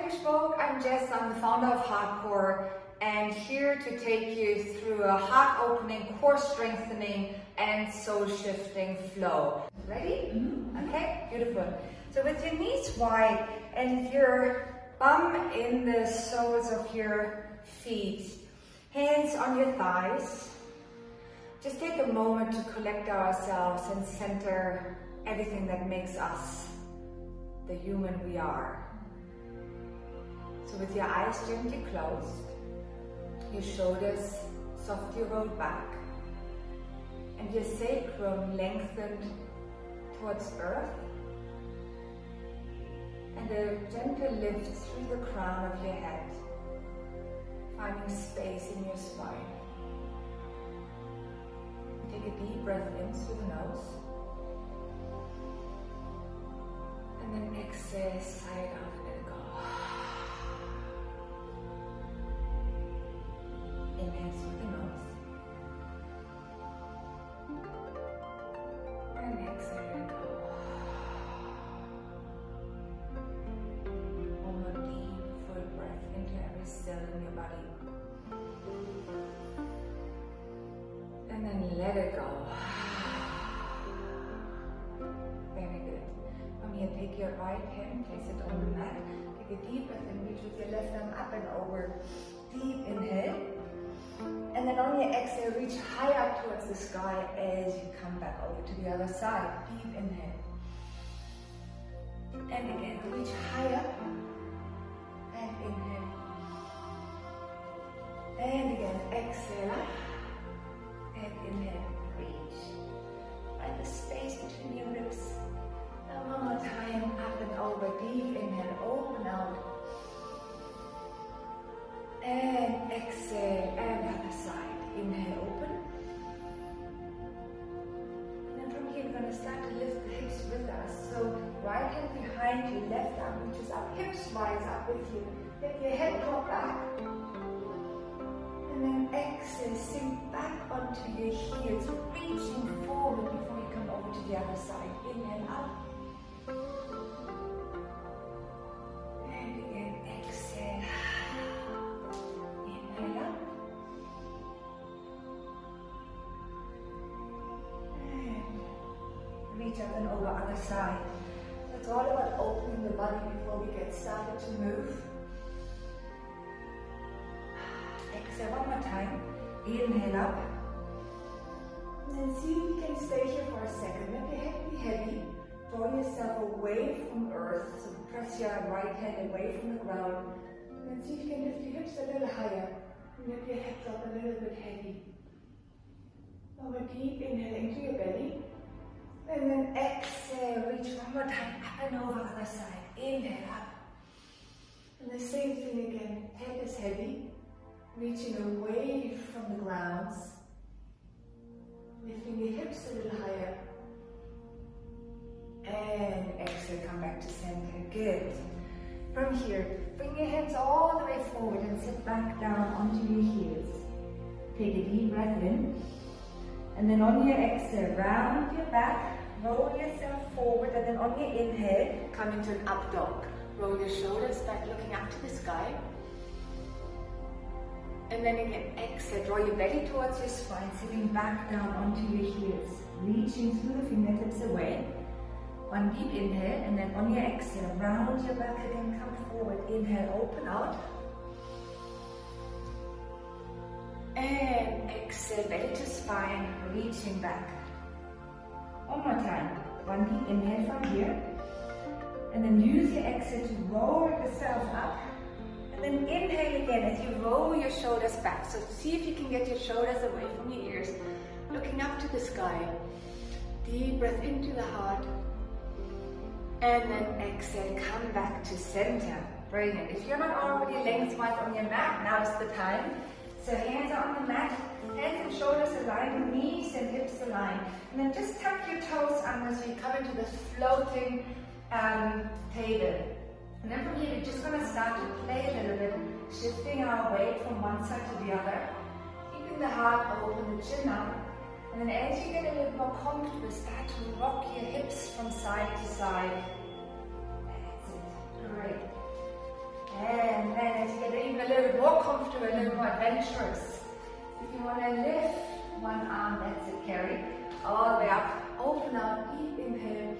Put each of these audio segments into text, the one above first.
we spoke, I'm Jess, I'm the founder of Heartcore, and here to take you through a heart-opening, core-strengthening, and soul-shifting flow. Ready? Okay, beautiful. So with your knees wide and your bum in the soles of your feet, hands on your thighs, just take a moment to collect ourselves and center everything that makes us the human we are. So with your eyes gently closed, your shoulders softly rolled back, and your sacrum lengthened towards earth, and a gentle lift through the crown of your head, finding space in your spine. Take a deep breath in through the nose, and then exhale, sigh it out and let it go. Inhale through the nose, and exhale, let it go. One more deep, full breath into every cell in your body. And then let it go. Very good. From here, take your right hand, place it on the mat. Take a deep breath and reach with your left arm up and over. Deep inhale. And then on your exhale, reach high up towards the sky as you come back over to the other side. Deep inhale. And again, reach high up. And inhale. And again, exhale up. And inhale, reach. Find the space between your ribs. And one more time, up and over. Deep inhale, open out. And exhale, and other side. Inhale, open. And then from here, we're going to start to lift the hips with us. So right hand behind you, left arm reaches up, hips rise up with you. Let your head drop back. And then exhale, sink back onto your heels, reaching forward before you come over to the other side. Inhale up. And again, exhale. Inhale up. And reach up and over other side. It's all about opening the body before we get started to move. Exhale one more time. Inhale up. And then see if you can stay here for a second. Let your head be heavy. Draw yourself away from earth. So press your right hand away from the ground. And then see if you can lift your hips a little higher. And let your head drop a little bit heavy. Now a deep inhale into your belly. And then exhale. Reach one more time. Up and over other side. Inhale up. And the same thing again. Head is heavy. Reaching away from the ground, lifting your hips a little higher, and exhale, come back to center. Good. From here, bring your hands all the way forward and sit back down onto your heels. Take a deep breath in, and then on your exhale, round your back, roll yourself forward, and then on your inhale, come into an up dog. Roll your shoulders back, looking up to the sky. And then again, exhale, draw your belly towards your spine, sitting back down onto your heels, reaching through the fingertips away. One deep inhale, and then on your exhale, round your back again, come forward. Inhale, open out. And exhale, belly to spine, reaching back. One more time. One deep inhale from here. And then use your exhale to roll yourself up. And then inhale again as you roll your shoulders back. So see if you can get your shoulders away from your ears, looking up to the sky. Deep breath into the heart. And then exhale, come back to center. Brilliant. If you're not already lengthwise on your mat, now's the time. So hands are on the mat, hands and shoulders aligned, knees and hips aligned. And then just tuck your toes under so you come into this floating table. And then from here, we're just going to start to play a little bit, shifting our weight from one side to the other, keeping the heart open, the chin up. And then as you get a little more comfortable, start to rock your hips from side to side. That's it. Great. more comfortable, a little more adventurous. If you want to lift one arm, that's it, carry, all the way up, open out, deep inhale,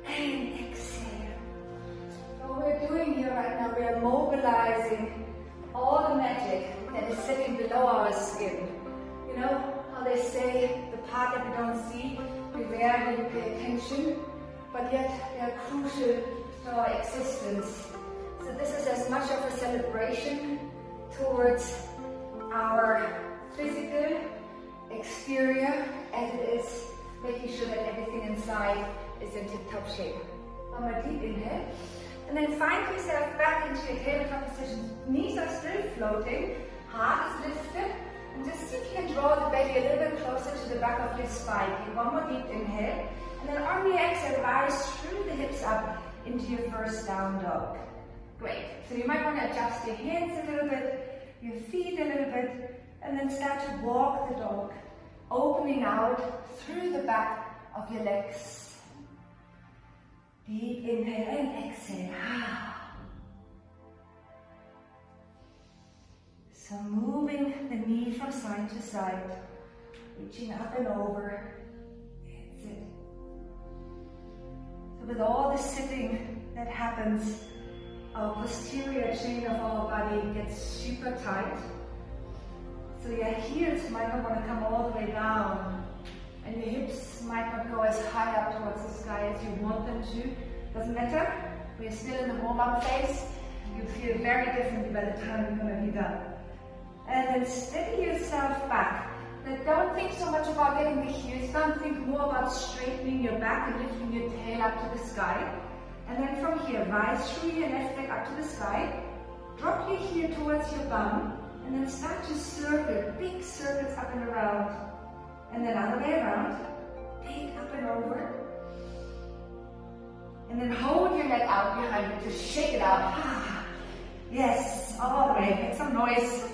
and exhale. What we're doing here right now, we are mobilizing all the magic that is sitting below our skin. You know how they say, the part that we don't see, we rarely pay attention, but yet they are crucial to our existence. So this is as much of a celebration towards our physical exterior as it is making sure that everything inside is in tip-top shape. One more deep inhale. And then find yourself back into your tabletop position. Knees are still floating, heart is lifted. And just see if you can draw the belly a little bit closer to the back of your spine. Take one more deep inhale. And then on the exhale, rise through the hips up into your first down dog. Great. So you might want to adjust your hands a little bit, your feet a little bit, and then start to walk the dog, opening out through the back of your legs. Deep inhale and exhale. So moving the knee from side to side, reaching up and over. That's it. So with all the sitting that happens, our posterior chain of our body gets super tight. So your heels might not want to come all the way down, and your hips might not go as high up towards the sky as you want them to. Doesn't matter. We're still in the warm-up phase. You feel very differently by the time you're going to be done. And then steady yourself back. Now don't think so much about getting the heels down. Think more about straightening your back and lifting your tail up to the sky. And then from here, rise through your left leg up to the sky. Drop your heel towards your bum. And then start to circle, big circles up and around. And then other way around. Take up and over. And then hold your leg out behind you. Just shake it out. Yes, all the way. Make some noise.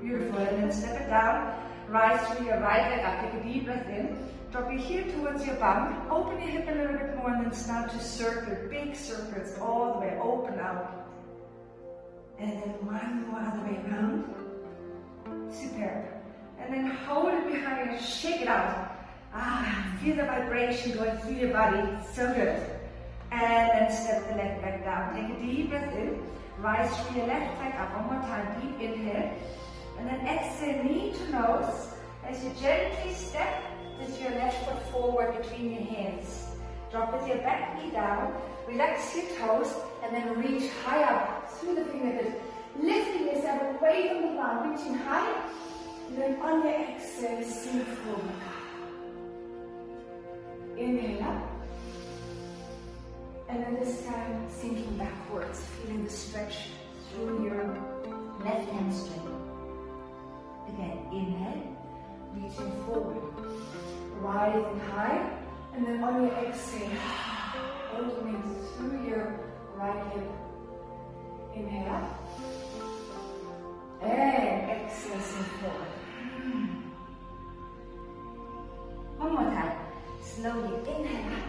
Beautiful. And then step it down. Rise through your right leg up. Take a deep breath in. Drop your heel towards your bum. Open your hip a little bit more and then start to circle. Big circles all the way. Open out. And then one more other way around. Superb. And then hold it behind you. Shake it out. Feel the vibration going through your body. So good. And then step the leg back down. Take a deep breath in. Rise through your left leg up. One more time. Deep inhale. And then exhale, knee to nose. As you gently step with your left foot forward between your hands. Drop with your back knee down. Relax your toes. And then reach high up through the fingertips. Lifting yourself away from the ground. Reaching high. And then on your exhale, sink forward. Inhale up. And then this time, sinking backwards, feeling the stretch through your left hamstring. Again, inhale, reaching forward, rising high, and then on your exhale, opening through your right hip. Inhale up, and exhale, sink forward. One more time, slowly inhale up.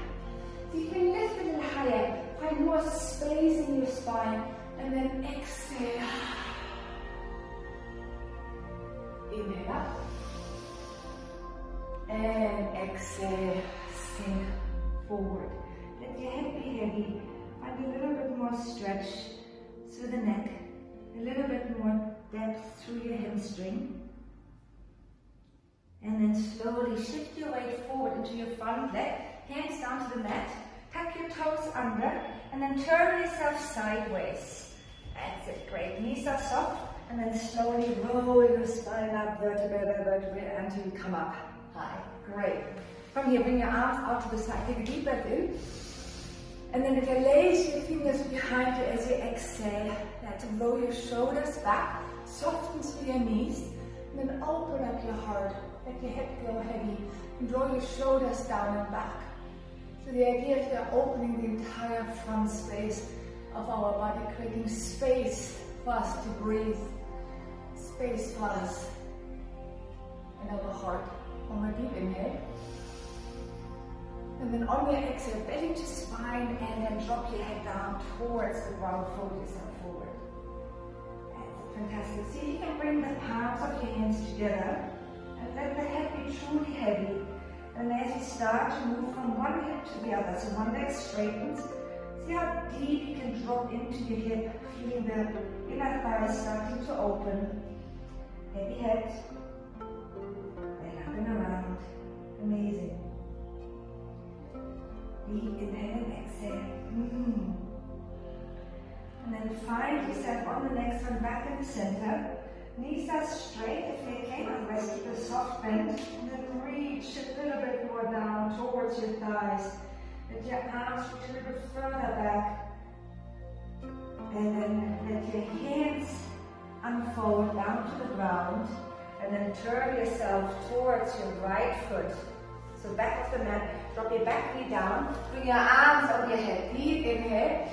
So you can lift a little higher, find more space in your spine, and then exhale. Inhale up. And exhale, sink forward. Let your head be heavy. Find a little bit more stretch through the neck, a little bit more depth through your hamstring. And then slowly shift your weight forward into your front leg. Hands down to the mat, tuck your toes under, and then turn yourself sideways. That's it, great. Knees are soft, and then slowly roll your spine up, vertebra by vertebra, until you come up high. Great. From here, bring your arms out to the side. Take a deep breath in. And then interlace your fingers behind you as you exhale. That's roll your shoulders back, soften through your knees, and then open up your heart. Let your head go heavy, and draw your shoulders down and back. So the idea is we're opening the entire front space of our body, creating space for us to breathe, space for us and our heart. One more deep inhale. And then on your exhale, belly to spine, and then drop your head down towards the ground, fold yourself forward. That's Fantastic. See if you can bring the palms of your hands together and let the head be truly heavy. And as you start to move from one hip to the other, so one leg straightens, see how deep you can drop into your hip, feeling the inner thighs starting to open. Heavy head, and up and around. Amazing. Deep inhale and exhale. And then find yourself on the next one back in the center. Knees are straight if they can, otherwise keep a soft bend. And then reach a little bit more down towards your thighs. Let your arms reach a little bit further back. And then let your hands unfold down to the ground. And then turn yourself towards your right foot. So back of the mat, drop your back knee down. Bring your arms on your head. Deep inhale.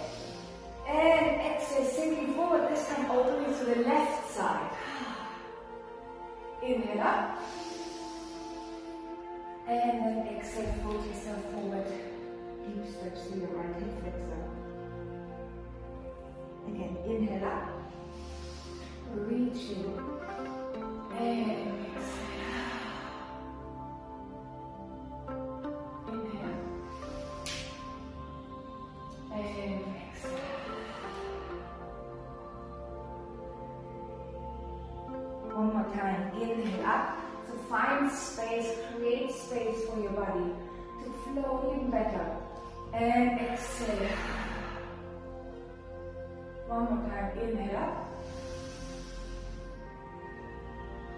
And exhale, sinking forward, this time opening to the left side. Inhale up. And then exhale, fold yourself forward. Deep stretch through your right hip flexor. Again, inhale up. Reaching. And exhale. Inhale. And exhale. One more time, inhale up, so find space, create space for your body to flow even better, and exhale. One more time, inhale up,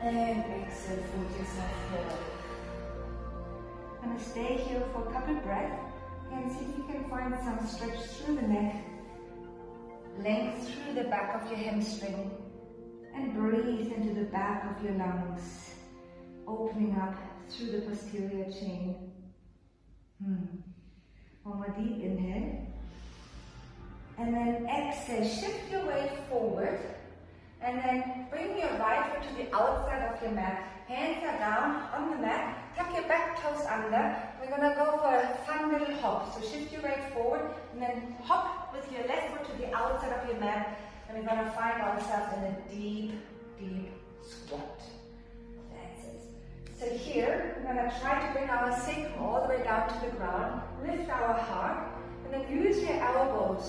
and exhale, fold yourself forward. I'm going to stay here for a couple breaths, and see if you can find some stretch through the neck, length through the back of your hamstring, and breathe into the back of your lungs, opening up through the posterior chain. One more deep inhale. And then exhale, shift your weight forward. And then bring your right foot to the outside of your mat. Hands are down on the mat. Tuck your back toes under. We're going to go for a fun little hop. So shift your weight forward and then hop with your left foot to the outside of your mat. And we're going to find ourselves in a deep, deep squat. That's it. So here, we're going to try to bring our sacrum all the way down to the ground. Lift our heart. And then use your elbows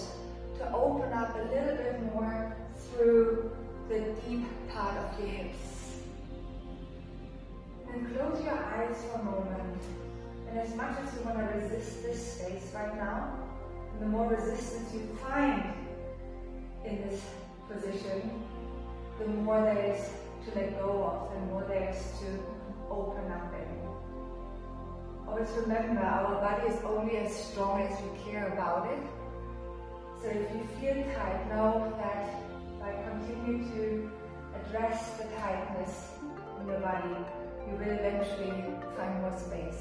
to open up a little bit more through the deep part of your hips. And close your eyes for a moment. And as much as you want to resist this space right now, the more resistance you find in this position, the more there is to let go of, the more there is to open up in. Always remember, our body is only as strong as we care about it. So if you feel tight, know that by continuing to address the tightness in your body, you will eventually find more space.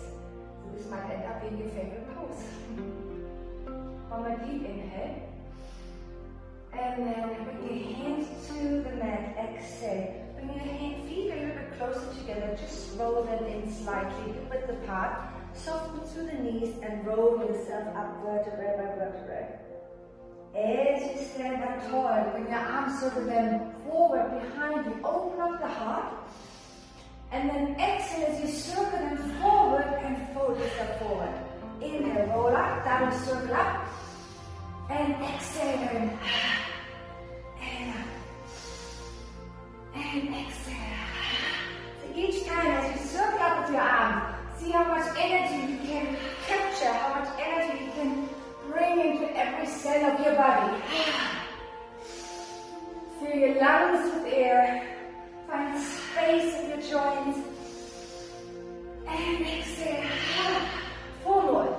So this might end up being your favorite pose. On a deep inhale. And then bring your hands to the mat, exhale. Bring your feet a little bit closer together, just roll them in slightly, width apart. Soften through the knees and roll yourself up vertebrae by vertebrae. As you stand up tall, bring your arms over them forward behind you. Open up the heart. And then exhale as you circle them forward and fold yourself forward. Inhale, roll up, down, circle up. And exhale and up. And exhale. So each time as you circle up with your arms, see how much energy you can capture, how much energy you can bring into every cell of your body. Fill your lungs with air. Find space in your joints. And exhale. Forward.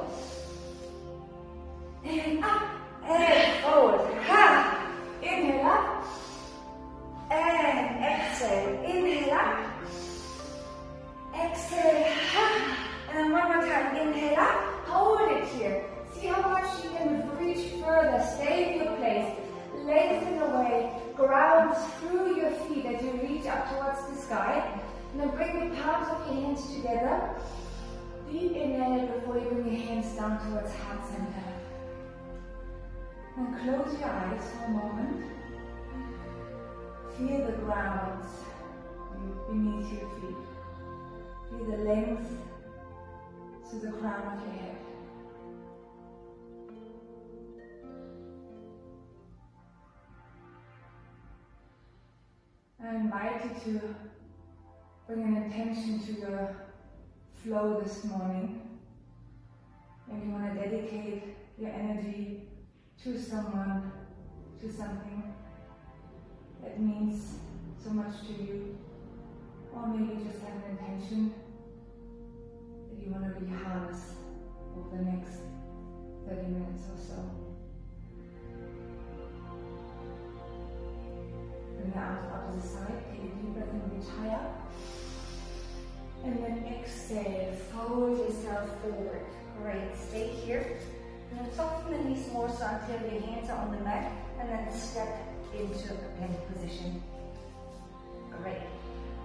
And up. And forward. Inhale up. And exhale. Inhale up. Exhale. And then one more time. Inhale up. Hold it here. See how much you can reach further. Stay in your place. Lengthen away. Ground through your feet as you reach up towards the sky. And then bring the palms of your hands together. Deep inhale before you bring your hands down towards heart center. And close your eyes for a moment. Feel the ground beneath your feet. Feel the length to the crown of your head. I invite you to bring an attention to your flow this morning. Maybe you want to dedicate your energy to someone, to something that means so much to you. Or maybe you just have an intention that you want to be harnessed over the next 30 minutes or so. Bring your arms out to the side, take a deep breath and reach high up. And then exhale, fold yourself forward. Great, stay here. And then soften the knees more so until your hands are on the mat. And then step into a plank position. Great.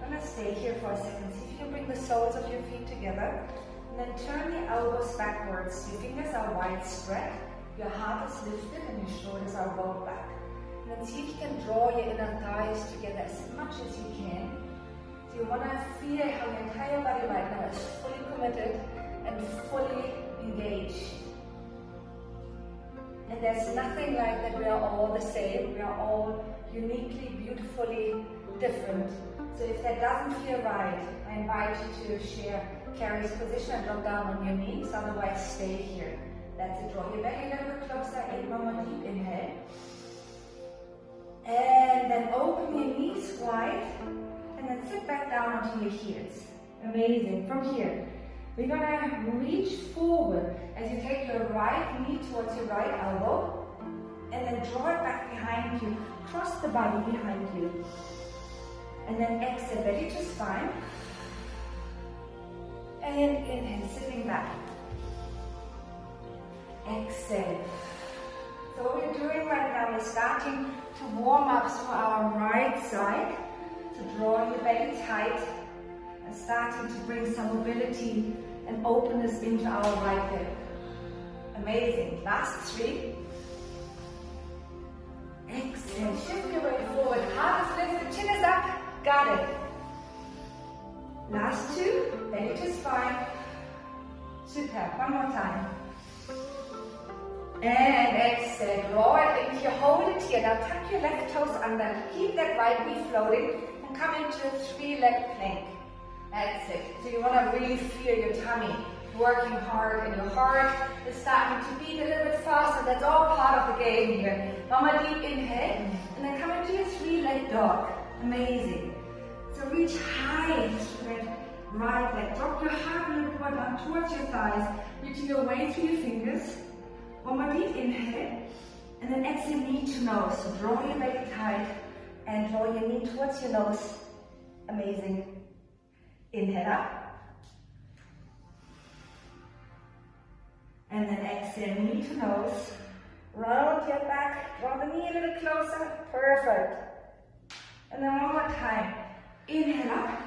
I'm going to stay here for a second. See if you can bring the soles of your feet together. And then turn the elbows backwards. Your fingers are widespread. Your heart is lifted and your shoulders are rolled back. And then see if you can draw your inner thighs together as much as you can. So you want to feel how your entire body right now is fully committed and fully engaged. And there's nothing like that we are all the same. We are all uniquely, beautifully different. So if that doesn't feel right, I invite you to share Carrie's position and drop down on your knees. Otherwise, stay here. That's it. Draw your belly a little bit closer. In one more deep inhale. And then open your knees wide. And then sit back down onto your heels. Amazing. From here, we're going to reach forward as you take your right knee towards your right elbow. And then draw it back behind you. Cross the body behind you. And then exhale, belly to spine. And inhale, sitting back. Exhale. So what we're doing right now is starting to warm up to our right side. So drawing the belly tight and starting to bring some mobility and openness into our right hip. Amazing. Last 3. Exhale, shift your weight forward. Heart is lifted, chin is up. Got it. Last 2, belly to spine. Super. One more time. And exhale, draw it in here, hold it here. Now tuck your left toes under. Keep that right knee floating and come into a 3-leg plank. That's it. So you want to really feel your tummy working hard and your heart is starting to beat a little bit faster. That's all part of the game here. One more deep inhale and then come into your 3-leg dog. Amazing. So reach high, spread right leg. Drop your heart a little bit down towards your thighs, reaching your way through your fingers. One more deep inhale, and then exhale knee to nose. So draw your belly tight and draw your knee towards your nose. Amazing. Inhale up. And then exhale knee to nose. Round your back, draw the knee a little closer. Perfect. And then one more time. Inhale up.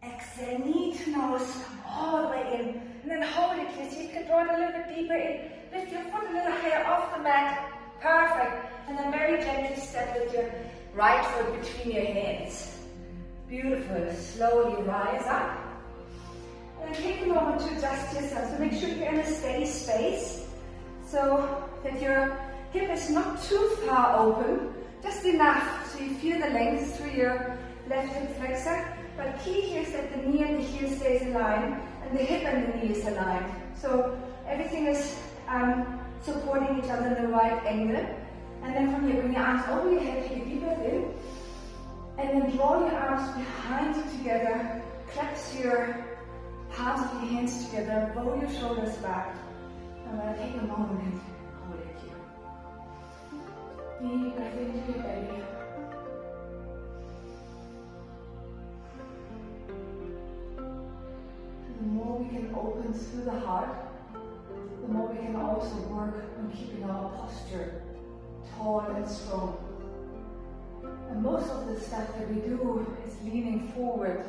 Exhale, knee to nose, come all the way in. And then hold it here, so you can draw it a little bit deeper in. Lift your foot a little higher off the mat. Perfect. And then very gently step with your right foot between your hands. Beautiful. Slowly rise up. And then take a moment to adjust yourself. So make sure you're in a steady space. So that your hip is not too far open. Just enough so you feel the length through your left hip flexor. But key here is that the knee and the heel stays aligned and the hip and the knee is aligned. So everything is supporting each other in the right angle. And then from here, bring your arms over your head, take a deep breath in. And then draw your arms behind you together. Clasp your palms of your hands together. Roll your shoulders back. I'm going to take a moment and hold it here. Deep breath into your belly. The more we can open through the heart, the more we can also work on keeping our posture tall and strong. And most of the stuff that we do is leaning forward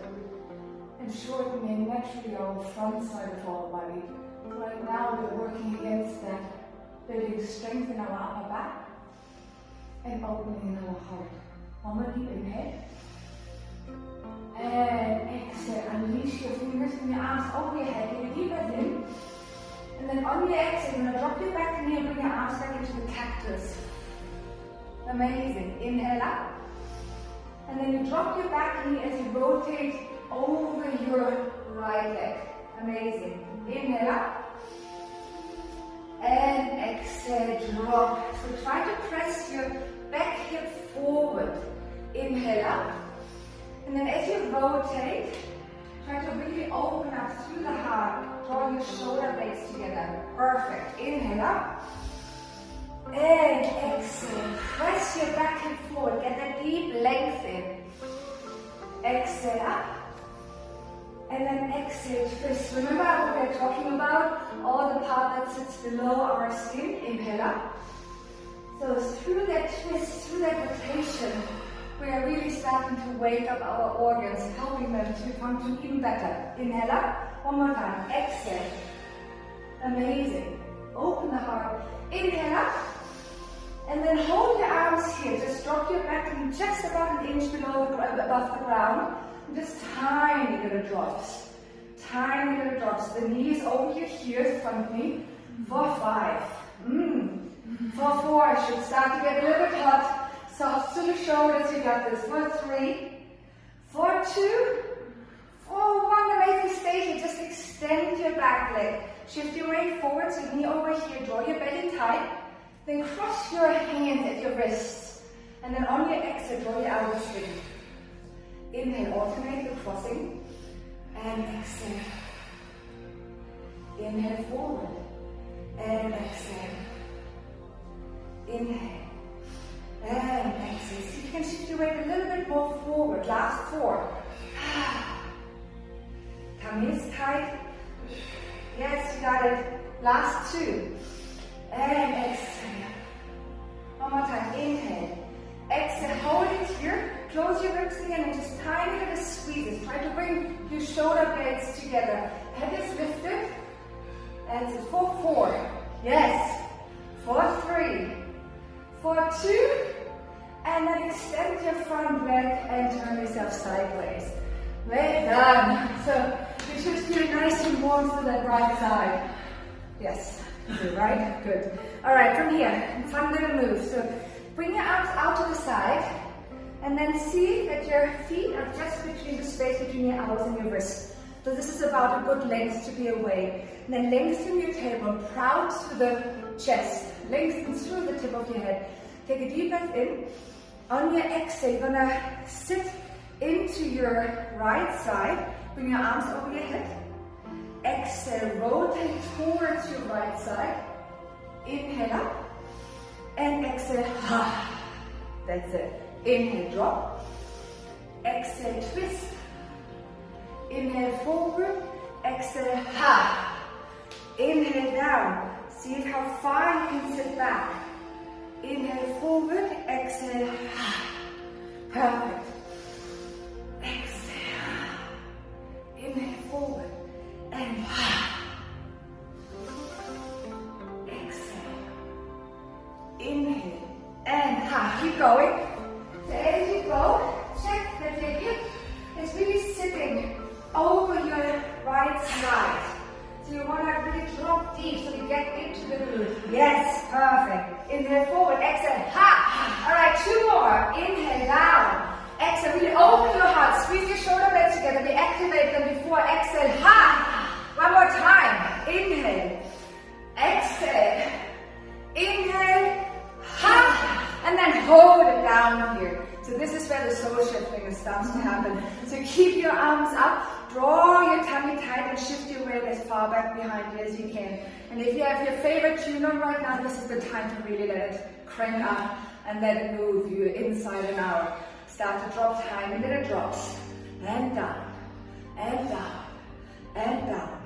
and shortening naturally our front side of our body. So right now we're working against that, building strength in our upper back and opening in our heart. One more deep inhale. And exhale, unleash your fingers and your arms over your head. Take a deep breath in. And then on your exhale, you're going to drop your back knee and bring your arms back into the cactus. Amazing. Inhale up. And then you drop your back knee as you rotate over your right leg. Amazing. Inhale up. And exhale, drop. So try to press your back hip forward. Inhale up. And then as you rotate, try to really open up through the heart. Draw your shoulder blades together. Perfect. Inhale up. And exhale. Press your back hip forward. Get that deep length in. Exhale up. And then exhale, twist. Remember what we're talking about? All the part that sits below our skin. Inhale up. So through that twist, through that rotation, we are really starting to wake up our organs, helping them to function even better. Inhale up. One more time. Exhale. Amazing. Open the heart. Inhale up. And then hold your arms here. Just drop your back knee just about an inch above the ground. Just tiny little drops. Tiny little drops. The knee is over your heels, front knee. For 5. For 4, I should start to get a little bit hot. Soft to the shoulders, you got this. For 3. For 2. For 1, amazing. Stay here. Just extend your back leg. Shift your weight forward, so knee over here. Draw your belly tight. Then cross your hands at your wrists. And then on your exhale, draw your elbows straight. Inhale, alternate the crossing. And exhale. Inhale forward. And exhale. Inhale. And exhale. See if you can shift your weight a little bit more forward. Last 4. Tummy is tight. Yes, you got it. Last 2. And exhale. One more time. Inhale. Exhale. Hold it here. Close your ribs again and just tiny little squeezes. Try to bring your shoulder blades together. Head is lifted. And it's for 4. Yes. For 3. For 2. And then extend your front leg and turn yourself sideways. Well done. So you should feel nice and warm to that right side. Yes. Good, right? Good. All right, from here, fun little move. So bring your arms out to the side, and then see that your feet are just between the space between your elbows and your wrists. So this is about a good length to be away. And then lengthen your tailbone, proud through the chest, lengthen through the tip of your head. Take a deep breath in. On your exhale, you're gonna sit into your right side. Bring your arms over your head. Exhale, rotate towards your right side. Inhale up. And exhale, that's it. Inhale, drop. Exhale, twist. Inhale, forward. Exhale, Inhale, down. See how far you can sit back. Inhale, forward. Exhale, perfect. Exhale. Inhale, forward. And exhale. Inhale. And keep going. So as you go, check that your hip is really sitting over your right side. So you want to really drop deep so you get into the glute. Yes, perfect. Inhale forward, exhale, All right, 2 more. Inhale down. Exhale, really open your heart. Squeeze your shoulder blades together. We activate them before. Exhale, One more time. Inhale. Exhale. Inhale. And then hold it down here. So this is where the soul shifting starts to happen. So keep your arms up, draw your tummy tight and shift your weight as far back behind you as you can. And if you have your favorite tune on right now, this is the time to really let it crank up and let it move you inside and out. Start to drop tiny little drops. And down, and down, and down,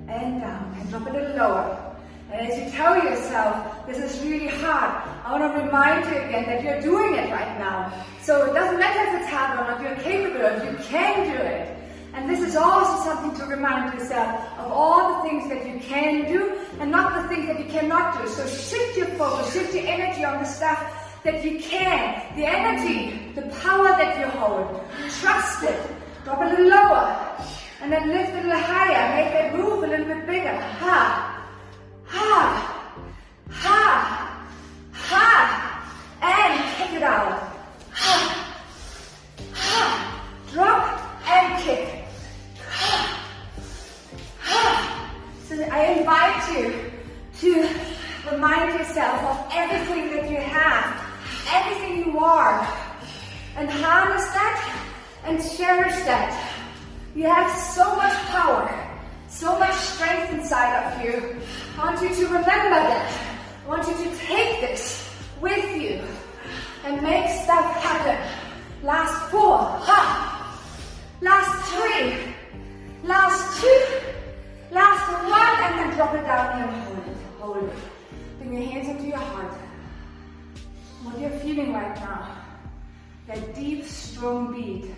and down. And drop a little lower. And as you tell yourself, this is really hard, I want to remind you again that you're doing it right now. So it doesn't matter if it's hard or not, you're capable of it, you can do it. And this is also something to remind yourself of all the things that you can do and not the things that you cannot do. So shift your focus, shift your energy on the stuff that you can, the energy, the power that you hold. Trust it. Drop a little lower. And then lift a little higher. Make that move a little bit bigger. Ha. Ha. Ha. Ha. And kick it out. Ha. Ha. Drop and kick. Ha. Ha. So I invite you to remind yourself of everything that you have, everything you are, and harness that and cherish that. You have so much power, so much strength inside of you. I want you to remember that. I want you to take this with you and make stuff happen. Last 4, ha. Last 3, last 2, last 1, and then drop it down and hold it, hold it. Bring your hands into your heart. What you're feeling right now, that deep, strong beat.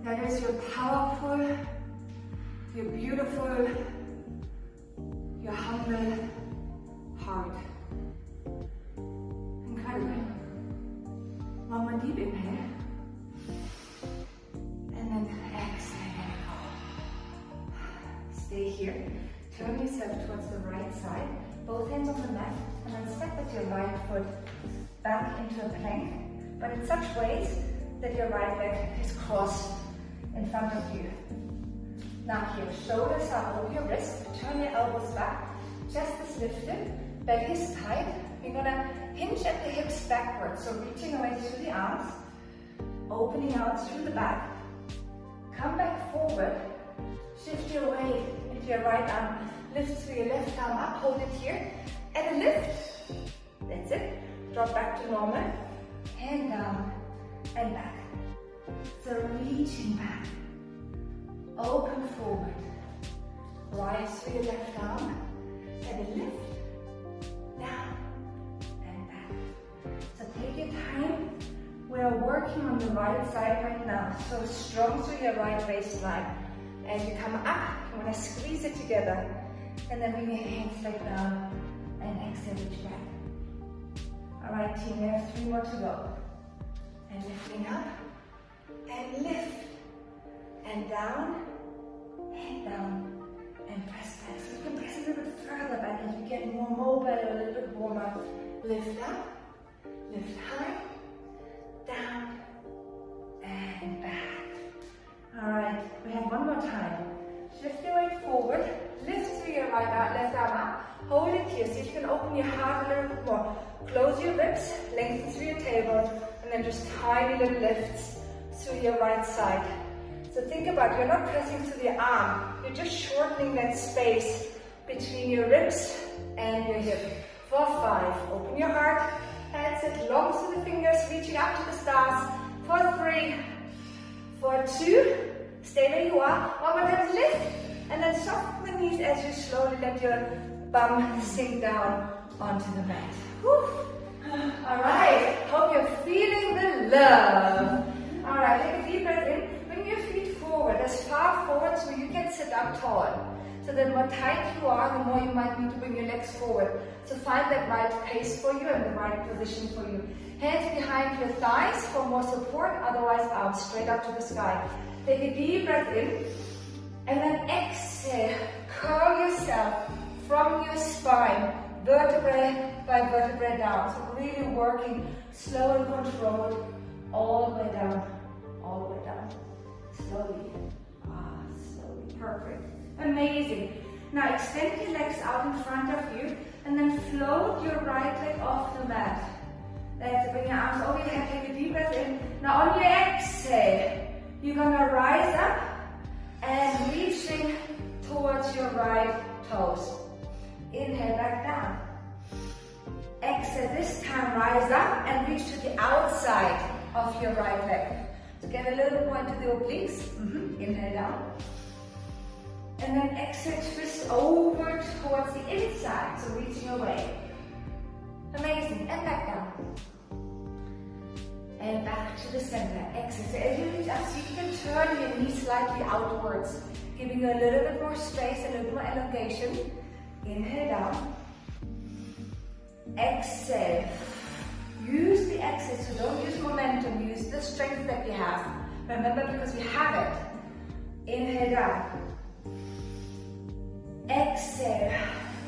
That is your powerful, your beautiful, your humble heart. Incredible. One more deep inhale. And then exhale. Stay here. Turn yourself towards the right side. Both hands on the mat. And then step with your right foot back into a plank. But in such ways that your right leg is crossed in front of you. Now here, shoulders are over your wrist, turn your elbows back, chest is lifted, belly is tight. You're gonna hinge at the hips backwards, so reaching away through the arms, opening out through the back. Come back forward, shift your weight into your right arm, lift through your left arm up, hold it here, and a lift. That's it. Drop back to normal, hand down and back. So reaching back, open forward, rise through your left arm, and a lift, down and back. So take your time. We are working on the right side right now. So strong through your right waistline. As you come up, you want to squeeze it together. And then bring your hands straight down and exhale, reach back. All right, team, we have 3 more to go. And lifting up. And lift, and down, and press back. So you can press a little bit further back as you get more mobile, a little bit warmer. Lift up, lift high, down, and back. Alright, we have one more time. Shift your weight forward, lift through your left arm up, hold it here, so you can open your heart a little bit more. Close your ribs, lengthen through your tailbone, and then just tiny little lifts through your right side. So think about, you're not pressing through the arm, you're just shortening that space between your ribs and your hip. For 5, open your heart, hands it long through the fingers, reaching up to the stars. For 3, for 2, stay where you are. One more time, lift, and then soften the knees as you slowly let your bum sink down onto the mat. Whew. Alright, hope you're feeling the love. Alright, take a deep breath in. Bring your feet forward, as far forward so you can sit up tall. So the more tight you are, the more you might need to bring your legs forward. So find that right pace for you and the right position for you. Hands behind your thighs for more support, otherwise arms straight up to the sky. Take a deep breath in, and then exhale. Curl yourself from your spine, vertebrae by vertebrae down. So really working slow and controlled, all the way down, all the way down. Slowly, slowly, perfect. Amazing. Now extend your legs out in front of you, and then float your right leg off the mat. Let's bring your arms over your head, take a deep breath in. Now on your exhale, you're gonna rise up and reaching towards your right toes. Inhale back down. Exhale, this time rise up and reach to the outside of your right leg. So get a little more into the obliques. Inhale down. And then exhale, twist over towards the inside, so reaching away. Amazing, and back down. And back to the center. Exhale. So as you reach up, so you can turn your knees slightly outwards, giving you a little bit more space, a little more elongation. Inhale down. Exhale. Use the exhale, so don't use momentum, use the strength that you have. Remember, because we have it. Inhale down. Exhale,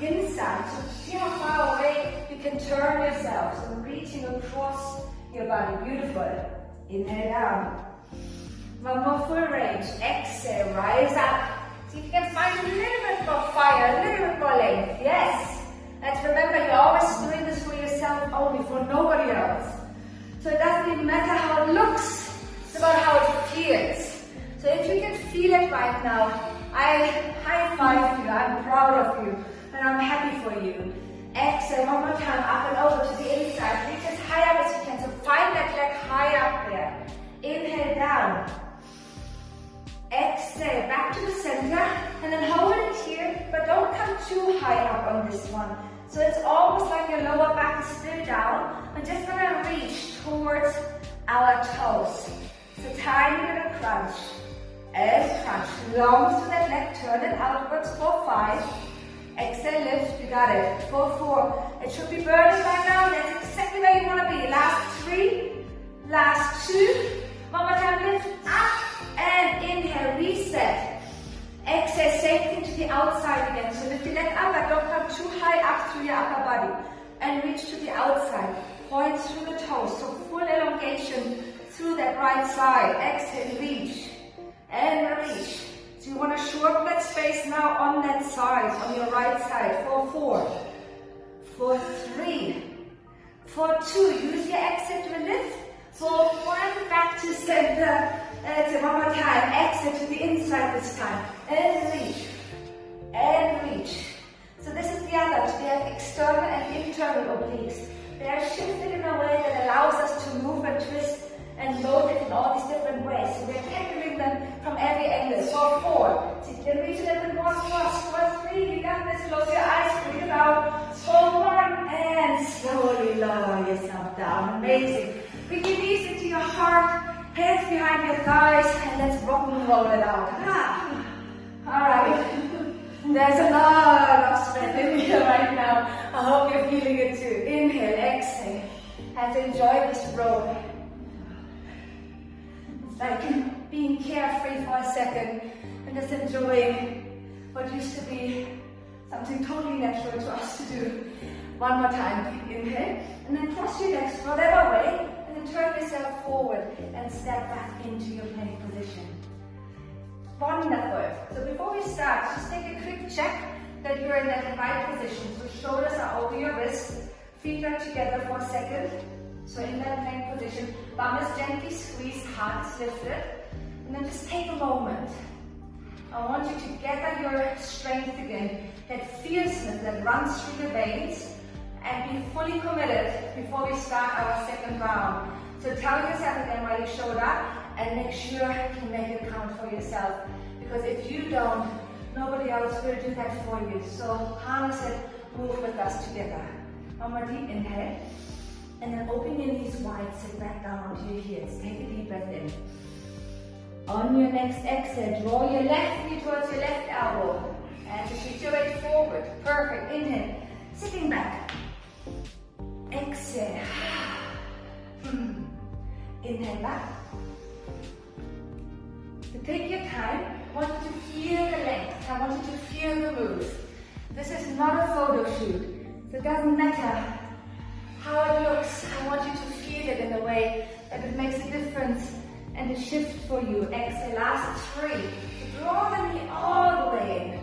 inside. So see how far away you can turn yourself. So reaching across your body. Beautiful. Inhale down. One more full range. Exhale, rise up. See if you can find a little bit more fire, a little bit more length. Yes. Let's remember, you're always doing this for yourself only, for nobody else. So it doesn't even matter how it looks, it's about how it feels. So if you can feel it right now, I high five you, I'm proud of you, and I'm happy for you. Exhale, one more time, up and over to the inside. Reach as high up as you can, so find that leg high up there. Inhale down. Exhale, back to the center, and then hold it here, but don't come too high up on this one. So it's almost like your lower back is still down. I'm just gonna reach towards our toes. So tiny little crunch. And crunch. Long to that leg, turn it outwards for 5. Exhale, lift, you got it. For 4. It should be burning by now. That's exactly where you wanna be. Last 3, last 2. One more time, lift up and inhale, reset. Exhale, same thing to the outside again. So lift the leg up, but don't come too high up through your upper body. And reach to the outside. Point through the toes. So full elongation through that right side. Exhale, reach. And release. So you want to shorten that space now on that side, on your right side. For 4. For 3. For 2. Use your exhale to lift. For 1, back to center. Exhale, one more time. Exhale to the inside this time. And reach. And reach. So this is the other. We have external and internal obliques. They are shifted in a way that allows us to move and twist and load it in all these different ways. So we're tackling them from every angle. For 4. So you can reach a little bit more across. For 3, you got this. Close your eyes, breathe it out. For 1, and slowly lower yourself down. Amazing. Bring your knees into your heart. Hands behind your thighs, and let's rock and roll it out. Alright, there's a lot of sweat in here right now. I hope you're feeling it too. Inhale, exhale, and enjoy this roll. It's like being carefree for a second and just enjoying what used to be something totally natural to us to do. One more time, inhale, and then cross your legs whatever way. And then turn yourself forward and step back into your plank position. Wonderful. So before we start, just take a quick check that you're in that right position. So shoulders are over your wrists, feet are together for a second. So in that plank position, bum is gently squeezed, heart is lifted. And then just take a moment. I want you to gather your strength again, that fierceness that runs through the veins, and be fully committed before we start our second round. So tell yourself again why you showed up, and make sure you make it count for yourself. Because if you don't, nobody else will do that for you. So harness it, move with us together. One more deep inhale. And then open your knees wide, sit back down onto your heels. Take a deep breath in. On your next exhale, draw your left knee towards your left elbow. And just reach your weight forward. Perfect. Inhale. Sitting back. Exhale. Inhale back. So take your time. I want you to feel the length. I want you to feel the move. This is not a photo shoot. So it doesn't matter how it looks. I want you to feel it in a way that it makes a difference and a shift for you. Exhale, last 3. Draw the knee all the way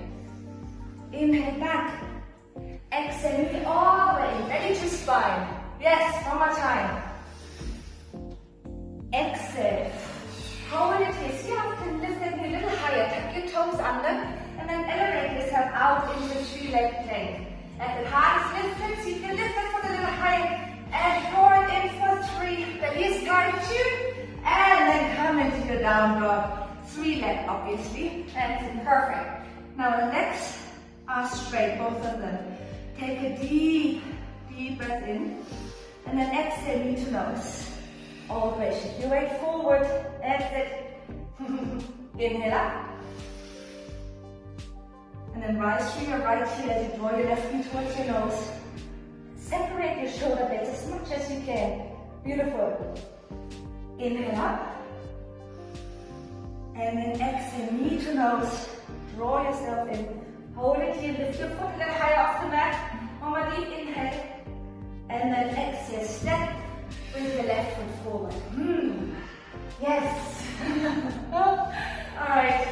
in. Inhale back. Exhale, knee all the way in. Belly to spine. Yes, one more time. Exhale. Hold it here. See how you can lift that knee a little higher. Tuck your toes under and then elevate yourself out into a 3-leg plank. And the heart is lifted, so you can lift that foot a little higher and draw it in for 3. Belly is tight 2. And then come into your down dog. 3-leg obviously. And perfect. Now the legs are straight, both of them. Take a deep, deep breath in. And then exhale, knee to nose. All the way. Shift your weight forward. Exit. Inhale up. And then rise through your right heel as you draw your left knee towards your nose. separate your shoulder blades as much as you can. Beautiful. Inhale up. And then exhale, knee to nose. Draw yourself in. Hold it here, lift your foot a little higher off the mat. One more deep inhale. And then exhale, step with your left foot forward. Yes. Alright.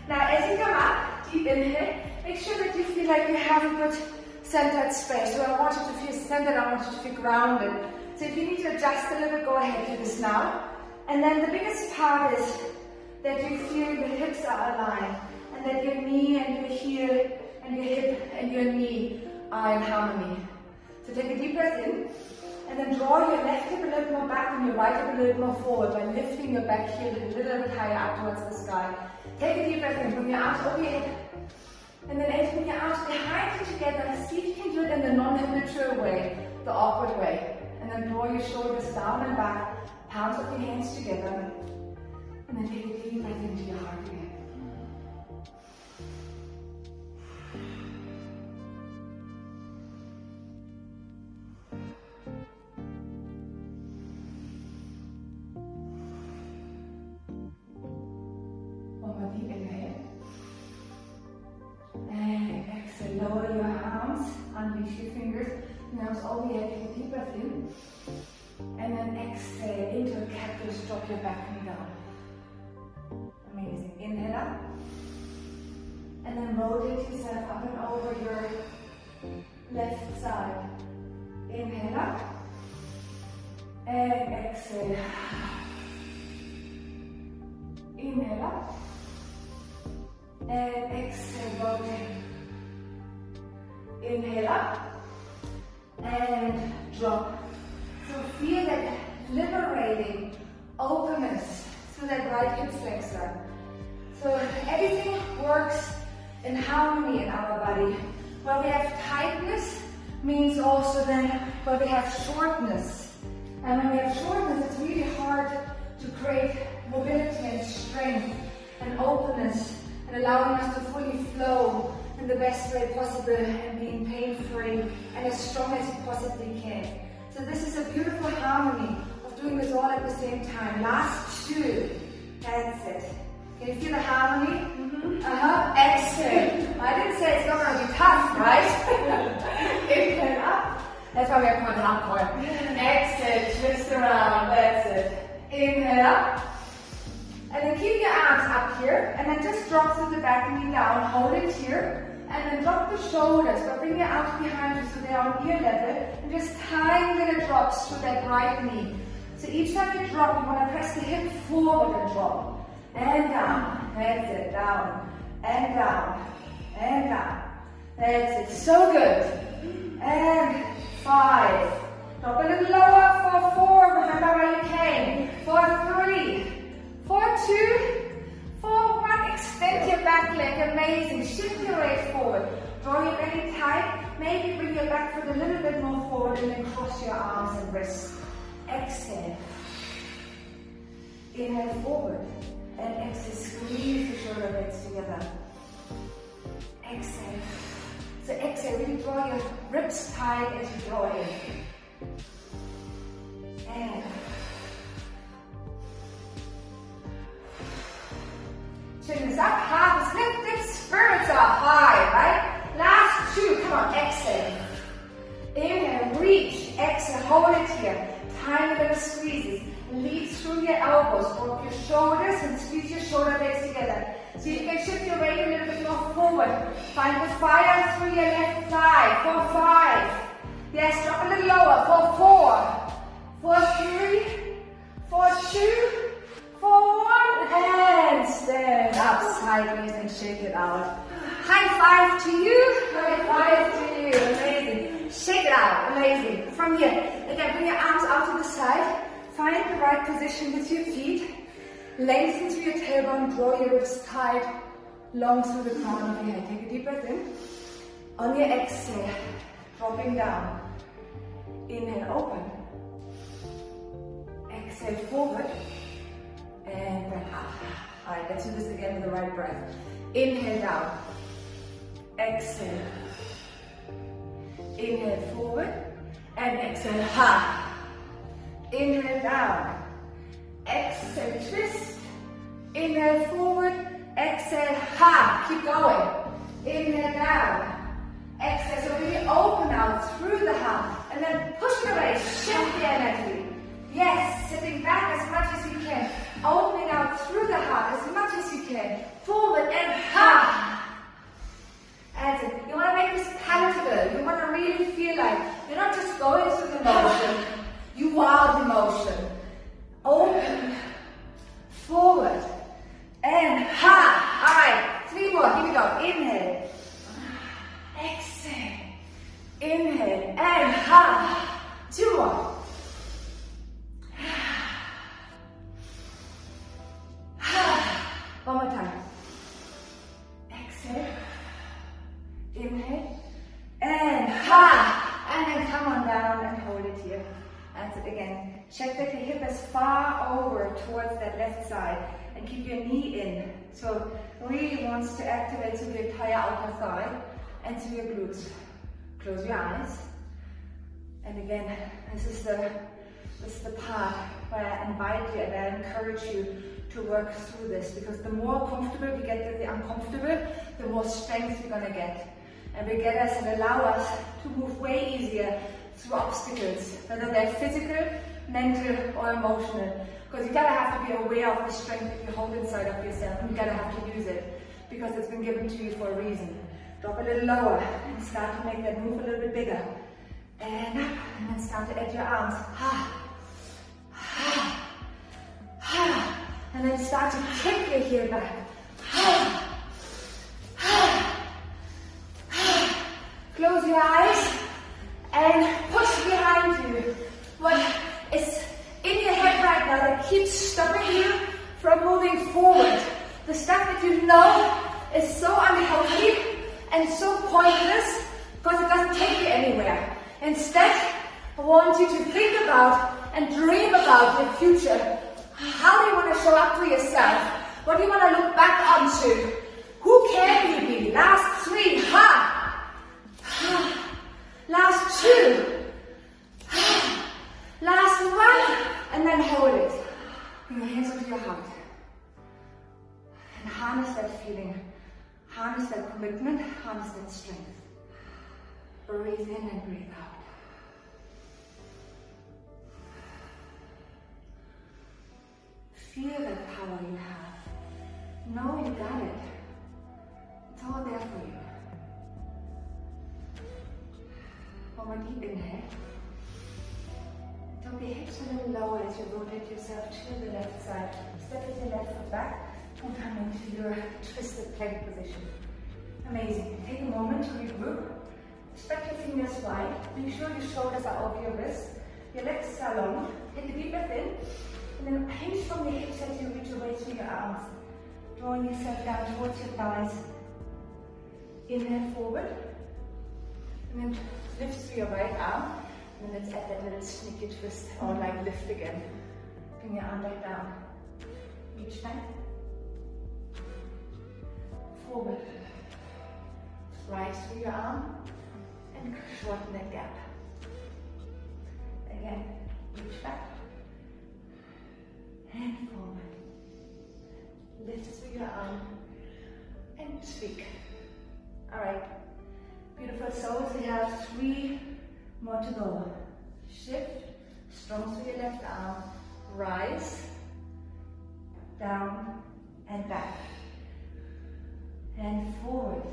Now as you come up, deep inhale, make sure that you feel like you have a good centered space. So I want you to feel centered, I want you to feel grounded. So if you need to adjust a little, go ahead, do this now. And then the biggest part is that you feel your hips are aligned and that your knee and your heel and your hip and your knee are in harmony. So take a deep breath in and then draw your left hip a little more back and your right hip a little more forward by lifting your back heel a little bit higher up towards the sky. Take a deep breath in, bring your arms over your head and then bring your arms behind you together. See if you can do it in the non-habitual way, the awkward way. And then draw your shoulders down and back, palms of your hands together. And then take a deep breath into your heart again. One more deep inhale. And exhale, lower your arms, unleash your fingers. Now it's over your head, take a deep breath in. And then exhale into a cactus, drop your back knee down. Amazing. Inhale up. And then rotate yourself up and over your left side. Inhale up. And exhale. Inhale up. And exhale, rotate. Inhale up. And drop. So feel that liberating openness through that right hip flexor. So everything works in harmony in our body. Where we have tightness means also then where we have shortness. And when we have shortness, it's really hard to create mobility and strength and openness and allowing us to fully flow in the best way possible and being pain-free and as strong as you possibly can. So this is a beautiful harmony of doing this all at the same time. Last two. That's it. Can you feel the harmony? Exhale. I didn't say it's not going to be tough, right? Inhale up. That's why we are called Heartcore. Exhale, twist around. That's it. Inhale up. And then keep your arms up here. And then just drop through the back knee down. Hold it here. And then drop the shoulders, but bring your arms behind you so they're on ear level. And just tiny little drops through that right knee. So each time you drop, you want to press the hip forward and drop. And down. That's it. Down. And down. And down. That's it. So good. And 5. Drop a little lower for 4. Remember where you came. For 3. For 2. For 1. Extend your back leg. Amazing. Shift your weight forward. Draw your belly tight. Maybe bring your back foot a little bit more forward and then cross your arms and wrists. Exhale. Inhale forward. And exhale, squeeze the shoulder blades together. Exhale. So exhale, really draw your ribs tight as you draw in. And chin is up, heart is lifted, spirits are high, right? Last 2, come on, exhale. Inhale, reach, exhale, hold it here. Tiny little squeezes. Lead through your elbows, drop your shoulders and squeeze your shoulder blades together. So you can shift your weight a little bit more forward. Find the fire through your left thigh. For 5. Yes, drop a little lower. For 4. For 3. For 2. For 1. And stand up sideways and shake it out. High 5 to you. High 5 to you. Amazing. Shake it out. Amazing. From here, again, bring your arms out to the side. Find the right position with your feet. Lengthen through your tailbone, draw your ribs tight, long through the crown of your head. Take a deep breath in. On your exhale, dropping down. Inhale, open. Exhale, forward. And then up. Alright, let's do this again with the right breath. Inhale, down. Exhale. Inhale, forward. and exhale, ha. Inhale down, exhale, twist. Inhale forward, exhale, ha. Keep going. Inhale down, exhale. So really open out through the heart, and then push it away. Shift the energy. Yes, sitting back as much as you can. Opening out through the heart as much as you can. Forward and ha. That's it. You want to make this palatable. You want to really feel like you're not just going through the motion. You are the motion. Open, forward, and ha. All right, 3 more. Here we go. Inhale, exhale, inhale, and ha. 2 more. One more time. Exhale. Inhale. And ha. And then come on down and hold it here. That's it again. Check that your hip is far over towards that left side. And keep your knee in. So really wants to activate through the entire outer thigh and through your glutes. Close your eyes. And again, this is the part where I invite you and I encourage you to work through this, because the more comfortable we get with the uncomfortable, the more strength we're going to get. And will get us and allow us to move way easier through obstacles, whether they're physical, mental, or emotional. Because you gotta have to be aware of the strength that you hold inside of yourself, and you gotta have to use it, because it's been given to you for a reason. Drop a little lower and start to make that move a little bit bigger. And up, and then start to add your arms. Ha, ha, ha. And then start to kick your heel back. Ha, ha, ha. Close your eyes and push behind you. What is in your head right now that keeps stopping you from moving forward? The stuff that you know is so unhealthy and so pointless because it doesn't take you anywhere. Instead, I want you to think about and dream about your future. How do you want to show up for yourself? What do you want to look back onto? Who can you be? Last 3, ha! Last 2. Last 1. And then hold it. Bring your hands over your heart. And harness that feeling. Harness that commitment. Harness that strength. Breathe in and breathe out. Feel that power you have. Know you got it. It's all there for you. One more deep inhale. Drop your hips a little lower as you rotate yourself to the left side. Step with your left foot back and come into your twisted plank position. Amazing. Take a moment to regroup. Spread your fingers wide. Make sure your shoulders are over your wrists. Your legs are long. Take a deep breath in. And then hinge from your hips as you reach away through your arms. Drawing yourself down towards your thighs. Inhale forward. And then lift through your right arm. And then let's add that little sneaky twist, or like lift again. Bring your arm back down. Reach back. Forward. Rise through your arm. And shorten that gap. Again, reach back. And forward. Lift through your arm. And tweak. Alright. Beautiful souls, we have 3 more to go. Shift, strong through your left arm. Rise, down, and back. And forward.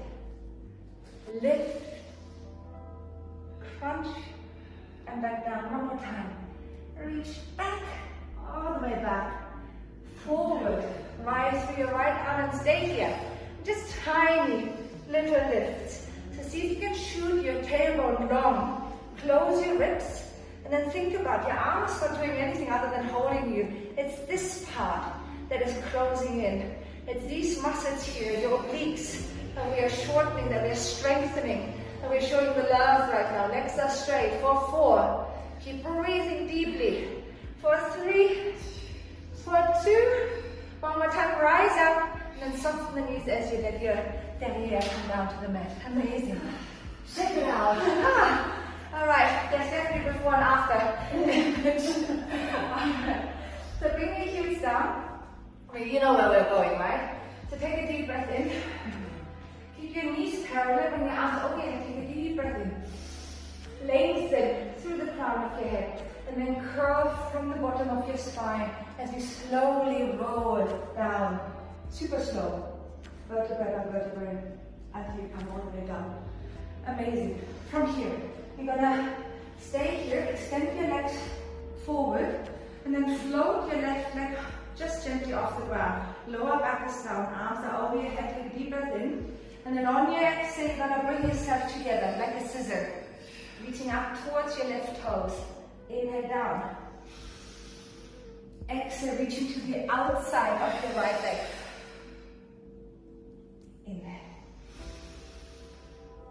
Lift, crunch, and back down. One more time. Reach back, all the way back. Forward. Rise through your right arm and stay here. Just tiny little lifts. So see if you can shoot your tailbone long. Close your ribs. And then think about your arms not doing anything other than holding you. It's this part that is closing in. It's these muscles here, your obliques, that we are shortening, that we are strengthening, that we're showing the love right now. Legs are straight for 4. Keep breathing deeply. For 3, for 2. One more time, rise up, and then soften the knees as you let your derriere come down to the mat. Amazing. Check it out. Alright, there's definitely before and after. Alright. So bring your heels down. You know where we're going, right? So take a deep breath in. Keep your knees parallel when your arms are open. Take a deep breath in. Lengthen through the crown of your head. And then curl from the bottom of your spine as you slowly roll down. Super slow. Vertebrae by vertebrae until you come all the way down. Amazing. From here, you're gonna stay here, extend your legs forward, and then float your left leg just gently off the ground. Lower back is down, arms are over your head, take a deep breath in. And then on your exhale, you're gonna bring yourself together like a scissor. Reaching up towards your left toes. Inhale down. Exhale, reaching to the outside of your right leg. Inhale.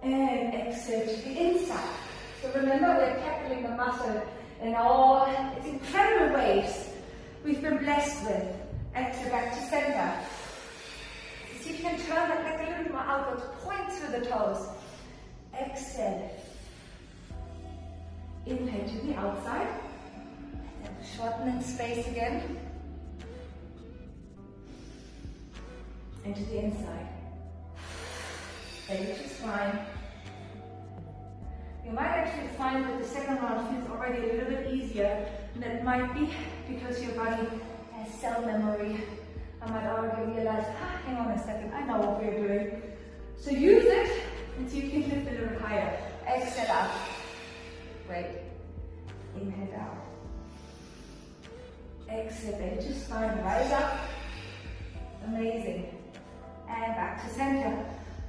And exhale to the inside. So remember, we're tackling the muscle in all its incredible ways we've been blessed with. Exhale back to center. So see if you can turn that leg a little bit more outwards. Point through the toes. Exhale. Inhale to the outside. And shorten in space again. And to the inside. Which is fine. You might actually find that the second round feels already a little bit easier, and that might be because your body has cell memory. I might already realize, hang on a second, I know what we're doing. So use it, and so you can lift a little higher. Exhale up. Great. Inhale down. Exhale, belly to spine, rise up. Amazing. And back to center.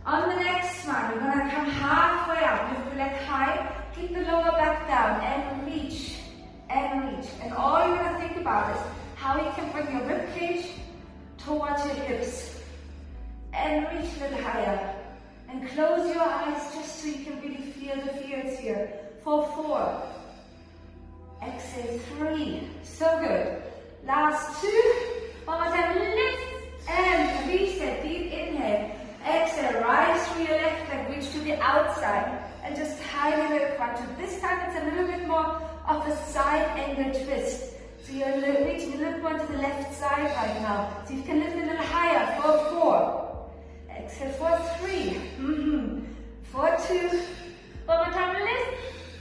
On the next one, we're going to come halfway up. Lift the leg high, keep the lower back down, and reach, and reach. And all you're going to think about is how you can bring your ribcage towards your hips. And reach a little higher. And close your eyes just so you can really feel the feels here. For 4. Exhale, 3. So good. Last 2. One more time, lift and reset. Deep inhale. Exhale, rise through your left leg, reach to the outside, and just hide a little quadruped. This time it's a little bit more of a side angle twist. So you're reaching a little more to the left side right now. So you can lift a little higher for 4. Exhale for 3. For 2. One more time, lift.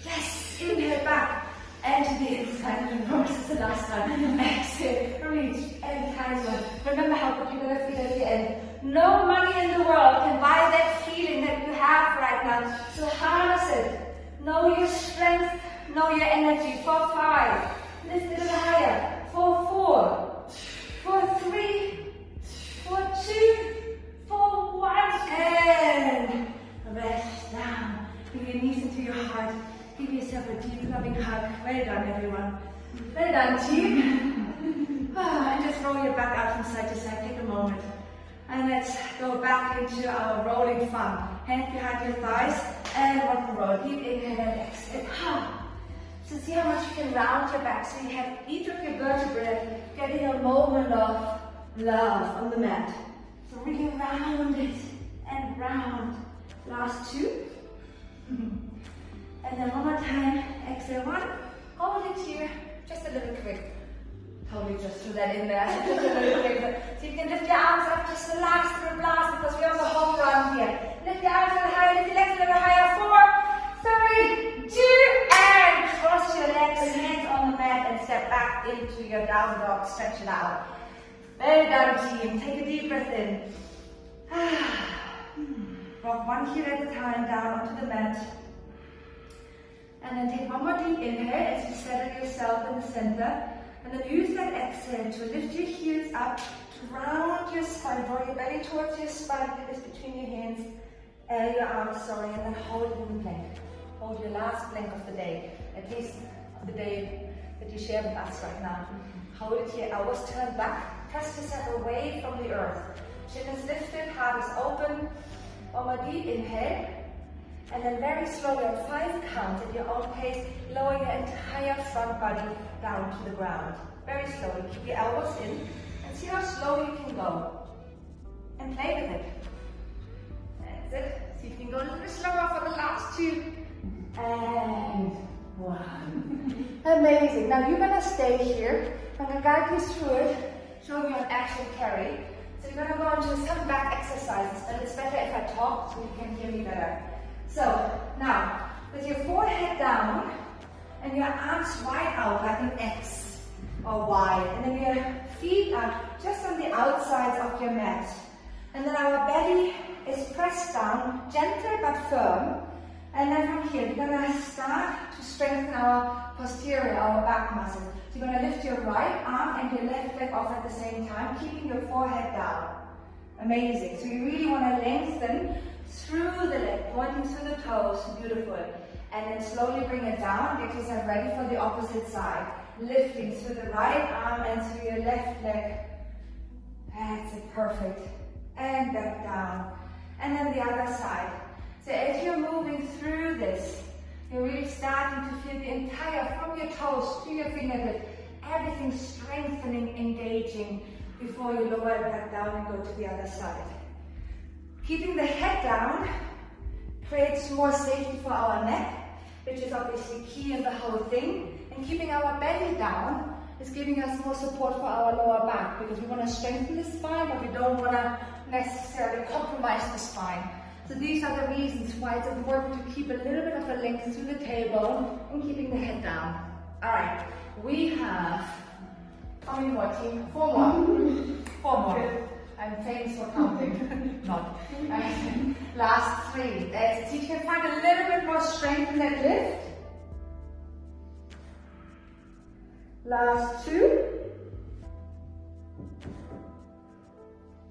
Yes, inhale back. And to the inside. This is the last time. Exhale, reach, and times one. Remember how good you're going to feel at the end. No money in the world can buy that feeling that you have right now. So harness it. Know your strength, know your energy. For 5. Lift a little higher. For 4. For 3. For 2. For 1. And rest down. Bring your knees into your heart. Give yourself a deep, loving hug. Well done, everyone. Well done, team. And just roll your back out from side to side. Take a moment. And let's go back into our rolling fun. Hands behind your thighs and rock and roll. Deep inhale and exhale. So see how much you can round your back. So you have each of your vertebrae getting a moment of love on the mat. So really round it and round. Last 2. And then one more time. Exhale 1. Hold it here. Just a little quick. Totally just threw that in there. Just a little quick. So you can lift your arms up just the last little blast because we're on the home run here. Lift your arms a little higher, lift your legs a little higher. 4, 3, 2, and cross your legs, hands on the mat, and step back into your down dog. Stretch it out. Well done, team. Take a deep breath in. Rock one heel at a time down onto the mat. And then take one more deep inhale as you settle yourself in the center. And then use that exhale to lift your heels up, to round your spine, draw your belly towards your spine, fingers between your hands, your arms, and then hold it in the plank. Hold your last plank of the day, at least of the day that you share with us right now. Hold it here, elbows turned back, press yourself away from the earth. Chin is lifted, heart is open. One more deep inhale. And then very slowly on 5 counts at your own pace, lower your entire front body down to the ground. Very slowly. Keep your elbows in and see how slow you can go. And play with it. That's it. See if you can go a little bit slower for the last 2. and 1. Amazing. Now you're gonna stay here. I'm gonna guide you through it, show you an actual carry. So you're gonna go into some back exercises, but it's better if I talk so you can hear me better. So now, with your forehead down and your arms wide out like an X or Y, and then your feet are just on the outsides of your mat. And then our belly is pressed down, gentle but firm. And then from here, we're gonna start to strengthen our posterior, our back muscle. So you're gonna lift your right arm and your left leg off at the same time, keeping your forehead down. Amazing. So you really wanna lengthen through the leg, pointing through the toes, beautiful. And then slowly bring it down, get yourself ready for the opposite side. Lifting through the right arm and through your left leg. That's it, perfect. And back down. And then the other side. So as you're moving through this, you're really starting to feel the entire, from your toes to your fingertips, everything strengthening, engaging before you lower it back down and go to the other side. Keeping the head down creates more safety for our neck, which is obviously key in the whole thing. And keeping our belly down is giving us more support for our lower back, because we want to strengthen the spine, but we don't want to necessarily compromise the spine. So these are the reasons why it's important to keep a little bit of a length through the tailbone and keeping the head down. All right, we have, how many more, team? 4 more. 4 more. I'm famous for counting. Not. Last 3. That's it. See if you can find a little bit more strength in that lift. Last 2.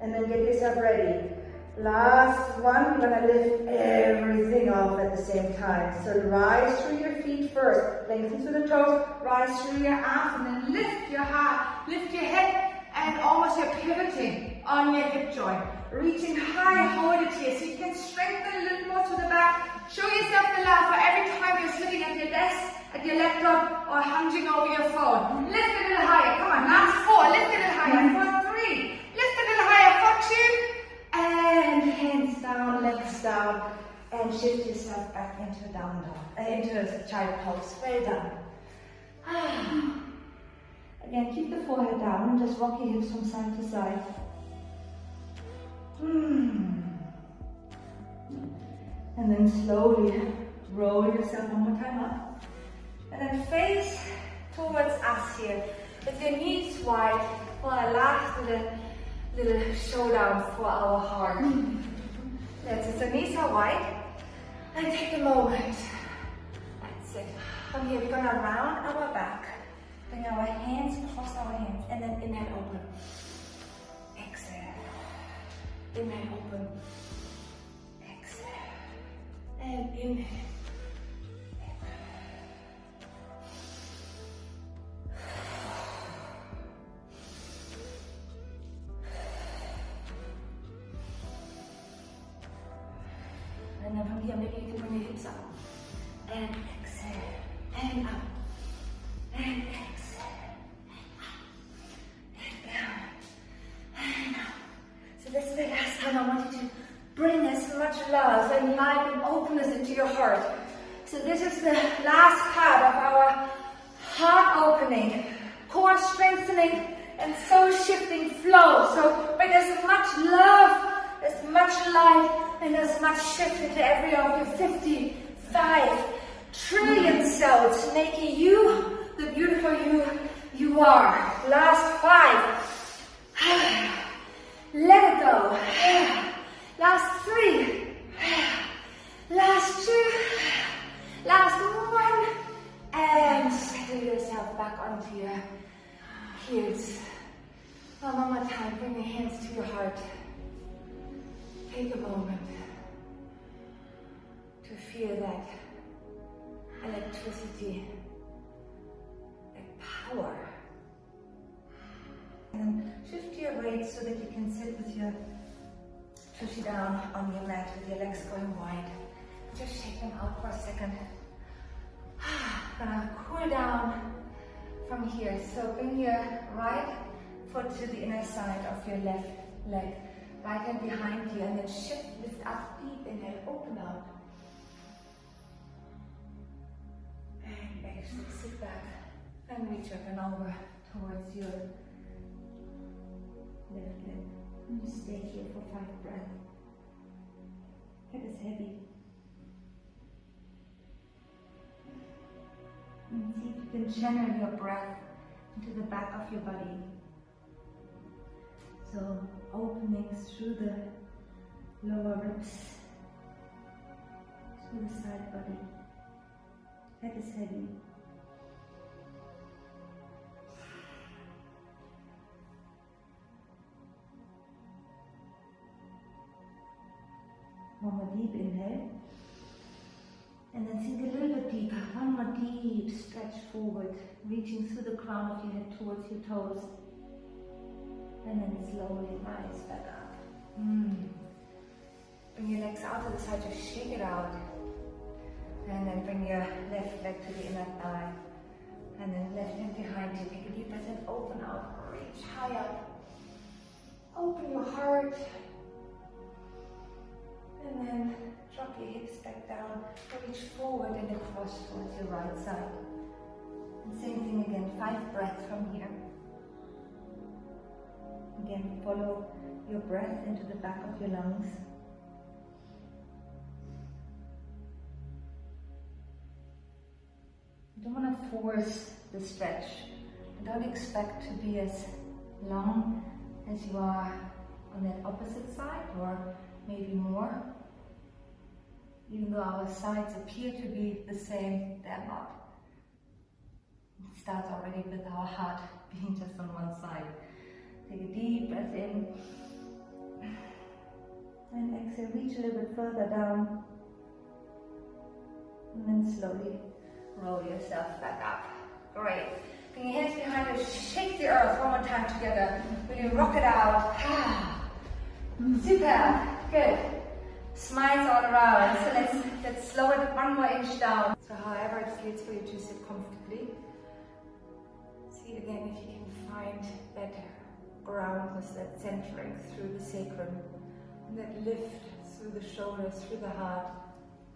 And then get yourself ready. Last 1, you're gonna lift everything off at the same time. So rise through your feet first, lengthen through the toes, rise through your arms, and then lift your heart, lift your head, and almost you're pivoting on your hip joint. Reaching high, hold it here, so you can strengthen a little more to the back. Show yourself the love for every time you're sitting at your desk, at your laptop, or hunging over your phone. Lift a little higher, come on, last 4, lift a little higher, for 3, lift a little higher, for 2, and hands down, legs down, and shift yourself back into down dog, into a child pose. Well done. Again, keep the forehead down and just rock your hips from side to side. And then slowly roll yourself one more time up. And then face towards us here with your knees wide for our last little showdown for our heart. That's it. So knees are wide. And take a moment. That's it. From here, we're going to round our back. Bring our hands, cross our hands, and then inhale, open. Exhale. Inhale, open. Exhale. And inhale. And then from here, maybe you can bring your hips up. And exhale. And up. And exhale. And down. And up. So this is the last time I want you to bring as much love and light and openness into your heart. So this is the last part of our heart opening, core strengthening, and soul shifting flow. So bring as much love, as much light, and as much shift into every of your 55 trillion cells, making you the beautiful you are. Last 5. Let it go. Last 3. Last 2. Last 1. And settle yourself back onto your heels. One more time. Bring your hands to your heart. Take a moment to feel that electricity, that power. And shift your weight so that you can sit with your tushy down on your mat with your legs going wide. Just shake them out for a second. Gonna cool down from here. So bring your right foot to the inner side of your left leg. Right hand behind you, and then shift, lift up, deep inhale, open out. Okay, so sit back and reach up and over towards your left leg. And just stay here for 5 breaths. Head is heavy. And see if you can channel your breath into the back of your body. So openings through the lower ribs, through the side body. Head is heavy. One more deep inhale. And then sink a little bit deeper. One more deep stretch forward, reaching through the crown of your head towards your toes. And then slowly rise back up. Bring your legs out to the side, just shake it out. And then bring your left leg to the inner thigh. And then left hand behind you. Take a deep breath and open out. Reach high up. Open your heart. And then drop your hips back down. Reach forward and across towards your right side. And same thing again, 5 breaths from here. Again, follow your breath into the back of your lungs. You don't want to force the stretch. Don't expect to be as long as you are on that opposite side, or maybe more. Even though our sides appear to be the same, they're not. It starts already with our heart being just on one side. Take a deep breath in. And exhale, reach a little bit further down. And then slowly roll yourself back up. Great. Bring your hands behind you, shake the earth one more time together. Really rock it out. Super. Good. Smiles all around. So let's slow it 1 more inch down. So however it feels for you to sit comfortably. See again if you can find that groundness, that centering through the sacrum. And that lift through the shoulders, through the heart,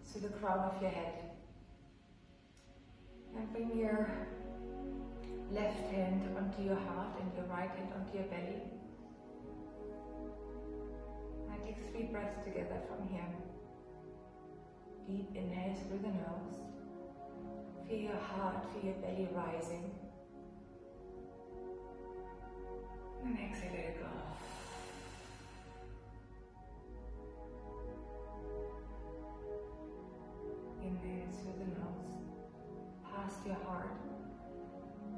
through the crown of your head. And bring your left hand onto your heart and your right hand onto your belly. And take 3 breaths together from here. Deep inhale through the nose. Feel your heart, feel your belly rising. And exhale, let it go. Inhale through the nose, past your heart,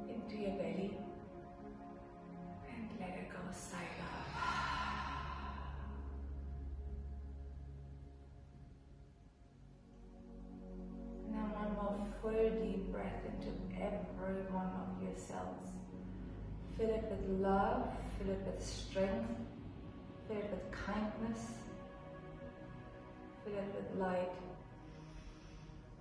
into your belly, and let it go side up. Now 1 more full deep breath into every one of your cells. Fill it with love, fill it with strength, fill it with kindness, fill it with light.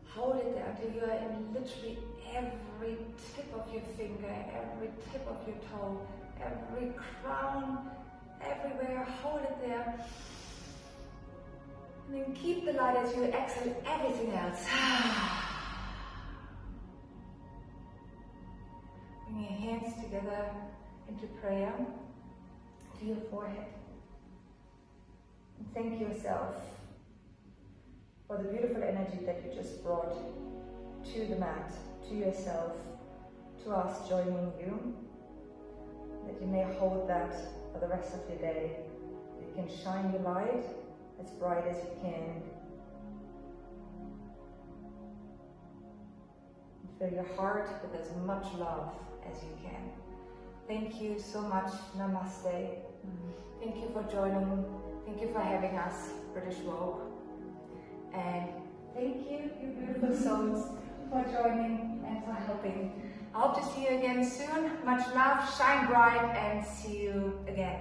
Hold it there until you are in literally every tip of your finger, every tip of your toe, every crown, everywhere. Hold it there. And then keep the light as you exhale everything else. Bring your hands together into prayer to your forehead. And thank yourself for the beautiful energy that you just brought to the mat, to yourself, to us joining you. That you may hold that for the rest of your day. You can shine your light as bright as you can. And fill your heart with as much love as you can. Thank you so much. Namaste. Thank you for joining. Thank you for having us, British Vogue. And thank you, you beautiful souls, for joining and for helping. I hope to see you again soon. Much love, shine bright, and see you again.